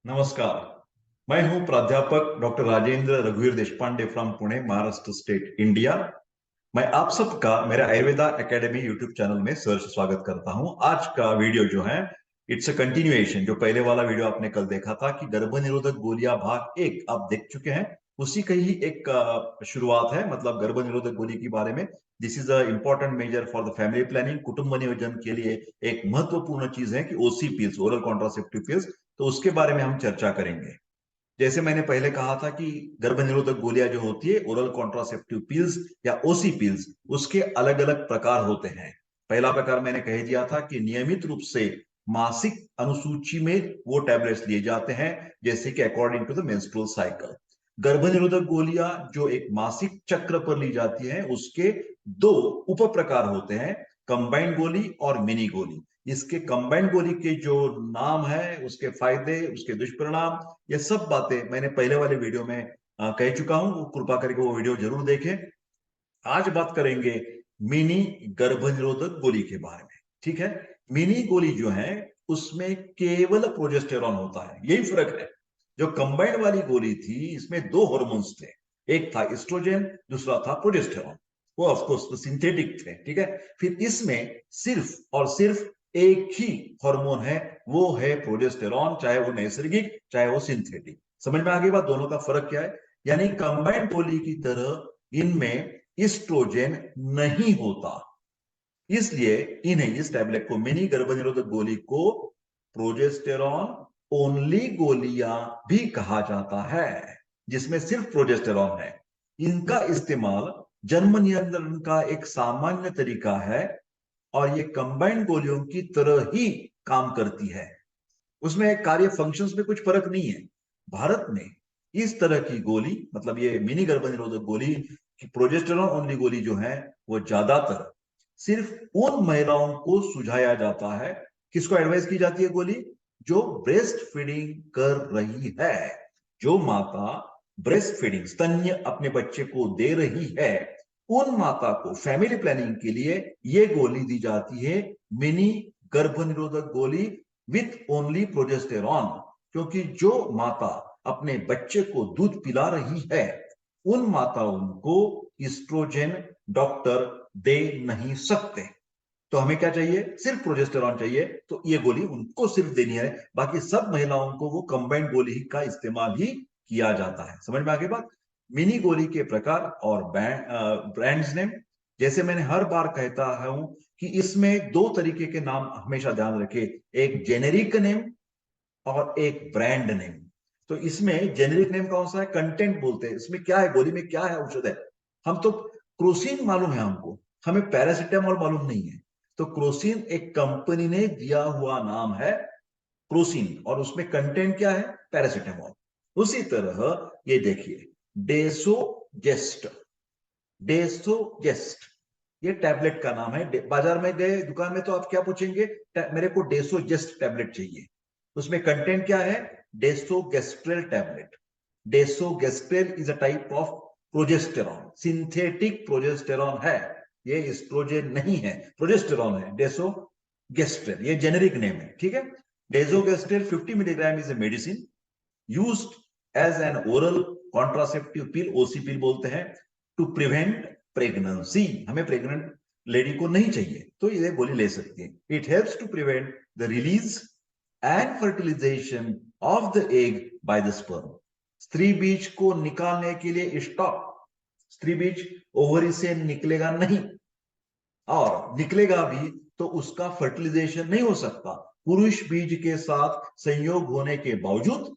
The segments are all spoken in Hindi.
नमस्कार। मैं हूं प्राध्यापक डॉक्टर राजेंद्र रघुवीर Deshpande from Pune, Maharashtra state, India. मैं आप सबका मेरे आयुर्वेदा एकेडमी यूट्यूब चैनल में सहर्ष स्वागत करता हूं। आज का वीडियो जो है इट्स अ कंटिन्यूएशन। जो पहले वाला वीडियो आपने कल देखा था कि गर्भ निरोधक गोलियां भाग 1 आप देख चुके हैं, उसी का ही एक शुरुआत है। मतलब गर्भ निरोधक गोली के बारे में this is a important measure for the family planning. कुटुंब नियोजन के लिए एक महत्वपूर्ण चीज है कि OC pills, oral contraceptive pills, तो उसके बारे में हम चर्चा करेंगे। जैसे मैंने पहले कहा था कि गर्भ निरोधक गोलियां जो होती है, ओरल कॉन्ट्रासेप्टिव पिल्स या ओसी पिल्स, उसके अलग अलग प्रकार होते हैं। पहला प्रकार मैंने कह दिया था कि नियमित रूप से मासिक अनुसूची में वो टैबलेट्स लिए जाते हैं, जैसे कि according to the menstrual cycle. गर्भ निरोधक गोलियां जो एक मासिक चक्र पर ली जाती हैं, उसके दो उप प्रकार होते हैं, कंबाइंड गोली और मिनी गोली। इसके कंबाइंड गोली के जो नाम है, उसके फायदे, उसके दुष्परिणाम, ये सब बातें मैंने पहले वाले वीडियो में कह चुका हूं। कृपा करके वो वीडियो जरूर देखें। आज बात करेंगे मिनी गर्भ निरोधक गोली के बारे में। ठीक है। मिनी गोली जो है उसमें केवल प्रोजेस्टेरॉन होता है, यही फर्क है। जो कंबाइंड वाली गोली थी, इसमें दो हॉर्मोन्स थे, एक था एस्ट्रोजन, दूसरा था प्रोजेस्टेरॉन। वो ऑफकोर्स सिंथेटिक थे। ठीक है। फिर इसमें सिर्फ और सिर्फ एक ही हार्मोन है, वो है प्रोजेस्टेरॉन, चाहे वो नैसर्गिक चाहे वो सिंथेटिक। समझ में आ गई बात, दोनों का फर्क क्या है। यानी कंबाइंड गोली की तरह इनमें ईस्ट्रोजन नहीं होता, इसलिए इन्हें, इस टैबलेट को, मिनी गर्भनिरोधक गोली को प्रोजेस्टेरॉन ओनली गोलियां भी कहा जाता है, जिसमें सिर्फ प्रोजेस्टेरॉन है। इनका इस्तेमाल जन्म नियंत्रण का एक सामान्य तरीका है और ये कंबाइंड गोलियों की तरह ही काम करती है। उसमें कार्य फंक्शंस में कुछ फर्क नहीं है। भारत में इस तरह की गोली, मतलब ये मिनी गर्भनिरोधक गोली की प्रोजेस्टेरॉन ओनली गोली जो है, वो ज्यादातर सिर्फ उन महिलाओं को सुझाया जाता है, किसको एडवाइस की जाती है गोली, जो ब्रेस्ट फीडिंग कर रही है। जो माता ब्रेस्ट फीडिंग, स्तन्य अपने बच्चे को दे रही है, उन माता को फैमिली प्लानिंग के लिए ये गोली दी जाती है, मिनी गर्भनिरोधक गोली विथ ओनली प्रोजेस्टेरॉन। क्योंकि जो माता अपने बच्चे को दूध पिला रही है, उन माताओं को ईस्ट्रोजन डॉक्टर दे नहीं सकते। तो हमें क्या चाहिए, सिर्फ प्रोजेस्टेरॉन चाहिए, तो ये गोली उनको सिर्फ देनी है। बाकी सब महिलाओं को वो कंबाइंड गोली का इस्तेमाल ही किया जाता है। समझ में आगे बात। मिनी गोली के प्रकार और ब्रांड्स नेम, जैसे मैंने हर बार कहता हूं कि इसमें दो तरीके के नाम हमेशा ध्यान रखे, एक जेनेरिक नेम और एक ब्रांड नेम। तो इसमें जेनेरिक नेम कौन सा है, कंटेंट बोलते हैं, इसमें क्या है, गोली में क्या है, औषध है। हम तो क्रोसिन मालूम है हमको, हमें पैरासिटामोल मालूम नहीं है। तो क्रोसिन एक कंपनी ने दिया हुआ नाम है, क्रोसिन, और उसमें कंटेंट क्या है, पैरासिटामोल। उसी तरह ये देखिए, डेसोजेस्ट, डेसोजेस्ट ये टैबलेट का नाम है। बाजार में गए, दुकान में, तो आप क्या पूछेंगे, मेरे को डेसोजेस्ट टैबलेट चाहिए। उसमें कंटेंट क्या है, desogestrel tablet. Desogestrel is a type of progesterone, synthetic progesterone है, ये एस्ट्रोजन नहीं है, प्रोजेस्टेरॉन है, डेसोगेस्ट्रेल, ये जेनेरिक नेम है। ठीक है। Desogestrel 50 milligram is a medicine used as an oral contraceptive pill, OC pill बोलते हैं, टू प्रिवेंट प्रेगनेंसी। हमें प्रेग्नेंट लेडी को नहीं चाहिए तो ये गोली ले सकती है। It helps to prevent the release and fertilisation of the egg by the sperm. स्त्री बीज को निकालने के लिए स्टॉप, स्त्री बीज ओवरी से निकलेगा नहीं, और निकलेगा भी तो उसका फर्टिलाइजेशन नहीं हो सकता। पुरुष बीज के साथ संयोग होने के बावजूद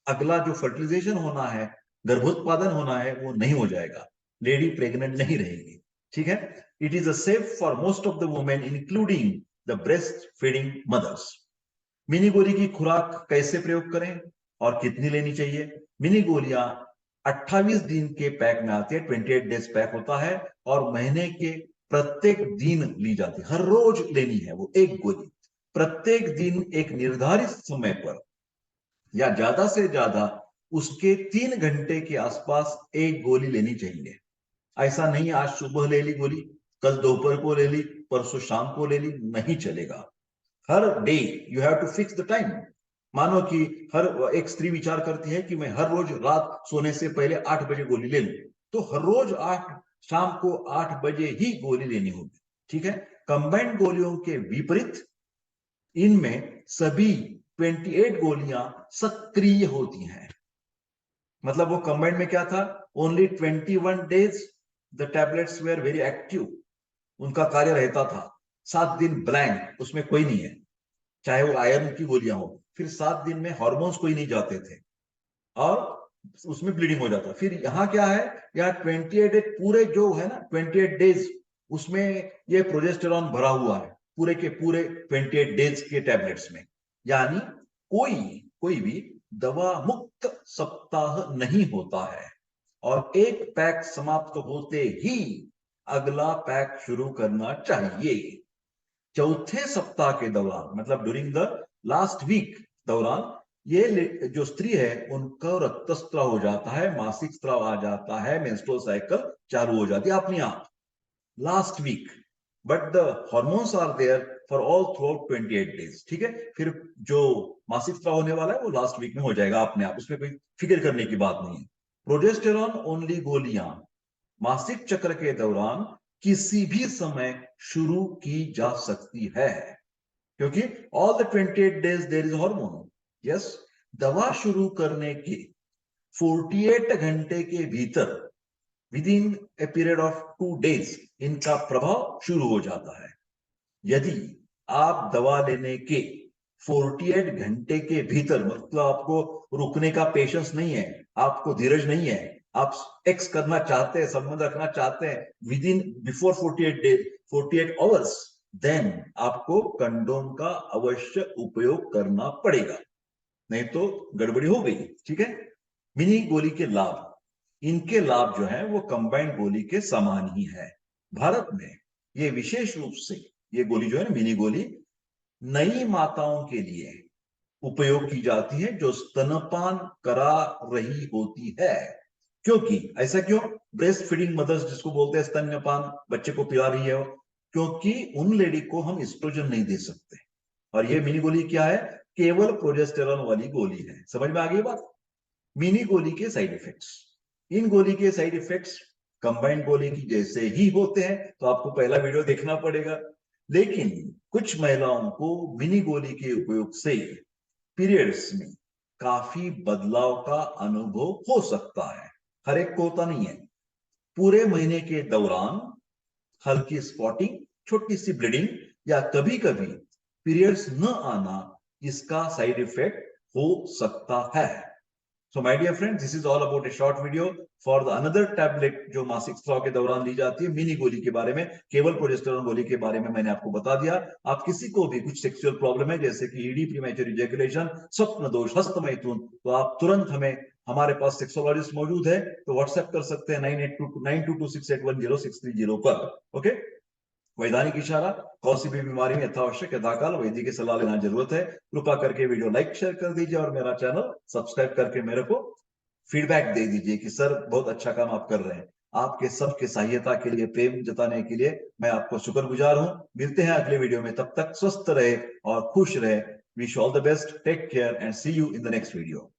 अगला जो फर्टिलाइजेशन होना है, गर्भोत्पादन होना है, वो नहीं हो जाएगा, लेडी प्रेग्नेंट नहीं रहेगी। ठीक है। It is a safe for most of the women including the breast feeding mother's. Mini गोली की खुराक कैसे प्रयोग करें और कितनी लेनी चाहिए। मिनी गोलियां 28 दिन के पैक में आती है, 28 डेज पैक होता है, और महीने के प्रत्येक दिन ली जाती है, हर रोज लेनी है वो एक गोली। प्रत्येक दिन एक निर्धारित समय पर, या ज्यादा से ज्यादा उसके 3 घंटे के आसपास एक गोली लेनी चाहिए। ऐसा नहीं आज सुबह ले ली गोली, कल दोपहर को ले ली, परसों शाम को ले ली, नहीं चलेगा। हर day you have to fix the time. मानो कि हर एक स्त्री विचार करती है कि मैं हर रोज रात सोने से पहले 8 बजे गोली ले लूं, तो हर रोज शाम को 8 बजे ही गोली लेनी होगी। ठीक है। कंबाइंड गोलियों के विपरीत इनमें सभी 28 गोलियां सक्रिय होती हैं। मतलब वो कंबाइंड में क्या था, only 21 days the tablets were very active, उनका कार्य रहता था। 7 दिन ब्लैंक, उसमें कोई नहीं है, चाहे वो आयरन की गोलियां हो। फिर 7 दिन में हॉर्मोन्स कोई नहीं जाते थे और उसमें ब्लीडिंग हो जाता। फिर यहाँ क्या है, यहाँ 28 पूरे जो है ना 28 डेज, उसमें ये प्रोजेस्टेरॉन भरा हुआ है पूरे के पूरे 28 डेज के टैबलेट्स में। यानी कोई कोई भी दवा मुक्त सप्ताह नहीं होता है। और एक पैक समाप्त होते ही अगला पैक शुरू करना चाहिए। चौथे सप्ताह के दौरान, मतलब ड्यूरिंग द लास्ट वीक दौरान, ये जो स्त्री है उनको रक्तस्राव हो जाता है, मासिक स्राव आ जाता है, मेंस्ट्रुअल साइकिल चालू हो जाती है अपने आप last week. But the hormones are there for all throughout 28 days. ठीक है। फिर जो मासिक स्राव होने वाला है वो लास्ट वीक में हो जाएगा अपने आप, उसमें कोई फिक्र करने की बात नहीं है। प्रोजेस्टेरॉन ओनली गोलियां मासिक चक्र के दौरान किसी भी समय शुरू की जा सकती है, क्योंकि all the 28 days there is hormone. Yes, दवा शुरू करने के 48 घंटे के भीतर, within a period of 2 days, इनका प्रभाव शुरू हो जाता है। यदि आप दवा लेने के 48 घंटे के भीतर, मतलब आपको रुकने का पेशेंस नहीं है, आपको धीरज नहीं है, आप एक्स करना चाहते हैं, संबंध रखना चाहते हैं within before 48 days, 48 hours, then आपको कंडोम का अवश्य उपयोग करना पड़ेगा, नहीं तो गड़बड़ी हो गई। ठीक है। मिनी गोली के लाभ, इनके लाभ जो है वो कंबाइंड गोली के समान ही है। भारत में ये विशेष रूप से, ये गोली जो है ना मिनी गोली, नई माताओं के लिए उपयोग की जाती है जो स्तनपान करा रही होती है। क्योंकि ऐसा क्यों, ब्रेस्ट फीडिंग मदर्स जिसको बोलते हैं, स्तन्यपान बच्चे को पिला रही है, क्योंकि उन लेडी को हम एस्ट्रोजन नहीं दे सकते। और ये मिनी गोली क्या है, केवल प्रोजेस्टेरॉन वाली गोली है। समझ में आ गई बात। मिनी गोली के साइड इफेक्ट्स, इन गोली के साइड इफेक्ट्स कंबाइंड गोली की जैसे ही होते हैं, तो आपको पहला वीडियो देखना पड़ेगा। लेकिन कुछ महिलाओं को मिनी गोली के उपयोग से पीरियड्स में काफी बदलाव का अनुभव हो सकता है। हर एक को होता नहीं है। पूरे महीने के दौरान हल्की स्पॉटिंग, छोटी सी ब्लीडिंग या कभी कभी पीरियड्स न आना, इसका साइड इफेक्ट हो सकता है। So my dear friends, this is all about a short video for the another tablet जो मासिक स्राव के दौरान ली जाती है, मिनी गोली के बारे में, केवल प्रोजेस्टेरॉन गोली के बारे में मैंने आपको बता दिया। आप किसी को भी कुछ सेक्सुअल प्रॉब्लम है, जैसे कि ईडी, प्रीमैच्योर इजैकुलेशन, स्वप्न दोष, हस्तमैथुन, तो आप तुरंत हमारे पास सेक्सोलॉजिस्ट मौजूद है, तो व्हाट्सएप कर सकते हैं 9822681063 पर। ओके। वैधानिक इशारा, कौन सी भी बीमारी में यथावश्यक यथाकाल वैद्य की सलाह लेना जरूरत है। कृपा करके वीडियो लाइक शेयर कर दीजिए और मेरा चैनल सब्सक्राइब करके मेरे को फीडबैक दे दीजिए कि सर बहुत अच्छा काम आप कर रहे हैं। आपके सबके सहायता के लिए, प्रेम जताने के लिए मैं आपको शुक्रगुजार हूं। मिलते हैं अगले वीडियो में, तब तक स्वस्थ रहे और खुश रहे। Wish all the best, take care and see you in the next video.